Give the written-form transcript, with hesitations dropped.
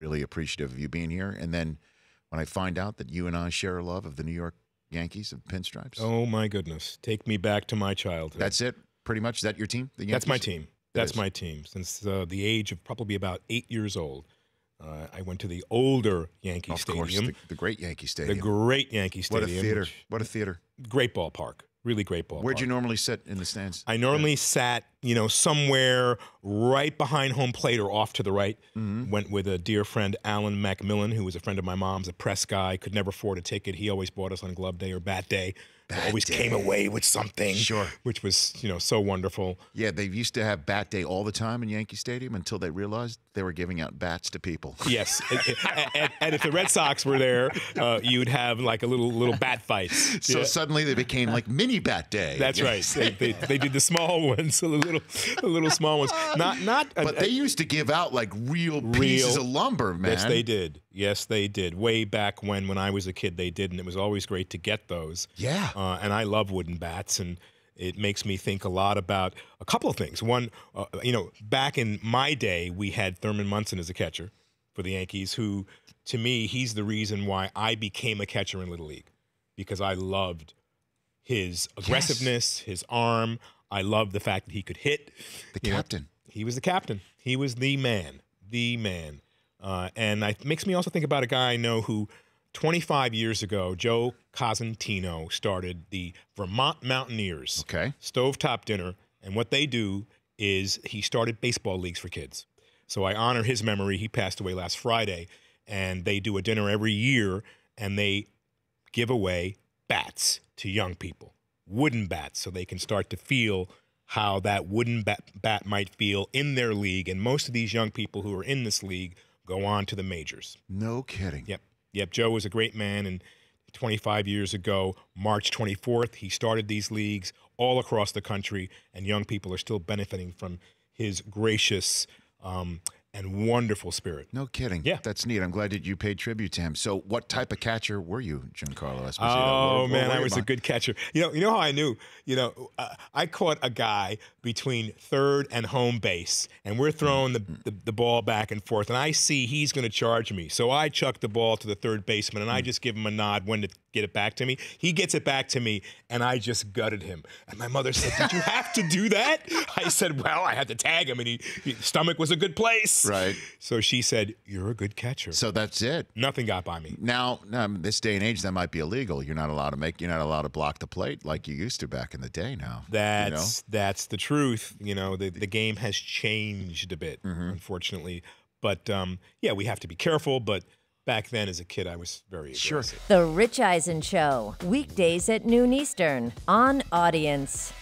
really appreciative of you being here. And then when I find out that you and I share a love of the New York Yankees of pinstripes. Oh, my goodness. Take me back to my childhood. That's it, pretty much? Is that your team, the Yankees? That's my team. That's my team. Since the age of probably about 8 years old, I went to the older Yankee Stadium. Of course, the great Yankee Stadium. The great Yankee Stadium. What a theater. What a theater. Great ballpark. Really great ballpark. Where'd you normally sit in the stands? I normally sat, somewhere right behind home plate or off to the right. Went with a dear friend, Alan Macmillan, who was a friend of my mom's, a press guy, could never afford a ticket. He always bought us on glove day or bat day. Always came away with something. Sure. Which was, so wonderful. Yeah, they used to have bat day all the time in Yankee Stadium until they realized they were giving out bats to people. Yes. and if the Red Sox were there, you'd have like a little bat fight. So suddenly they became like mini bat day. That's right. They did the small ones, the little small ones. But they used to give out like real pieces of lumber, man. Yes, they did. Yes, they did. Way back when I was a kid, they did, and it was always great to get those. Yeah. And I love wooden bats, and it makes me think a lot about a couple of things. One, back in my day, we had Thurman Munson as a catcher for the Yankees, who, to me, he's the reason why I became a catcher in Little League, because I loved his aggressiveness, his arm. I loved the fact that he could hit. The captain. He was the captain. He was the man. The man. And it makes me also think about a guy I know who 25 years ago, Joe Cosentino, started the Vermont Mountaineers Stovetop Dinner. And what they do is he started baseball leagues for kids. So I honor his memory. He passed away last Friday. And they do a dinner every year, and they give away bats to young people, wooden bats, so they can start to feel how that wooden bat might feel in their league. And most of these young people who are in this league go on to the majors. No kidding. Yep. Joe was a great man, and 25 years ago, March 24th, he started these leagues all across the country, and young people are still benefiting from his gracious and wonderful spirit. No kidding. Yeah. That's neat. I'm glad that you paid tribute to him. So what type of catcher were you, Giancarlo Esposito? Oh, man, I was a good catcher. You know how I knew? I caught a guy between third and home base, and we're throwing the ball back and forth, and I see he's going to charge me. So I chuck the ball to the third baseman, and I just give him a nod when to get it back to me. He gets it back to me, and I just gutted him. And my mother said, "Did you have to do that?" I said, "Well, I had to tag him, and his stomach was a good place." Right. So she said, "You're a good catcher." So that's it. Nothing got by me. Now, this day and age, that might be illegal. You're not allowed to block the plate like you used to back in the day. Now that's the truth. The game has changed a bit, unfortunately. But we have to be careful. But back then, as a kid, I was very aggressive. The Rich Eisen Show, weekdays at noon Eastern on Audience.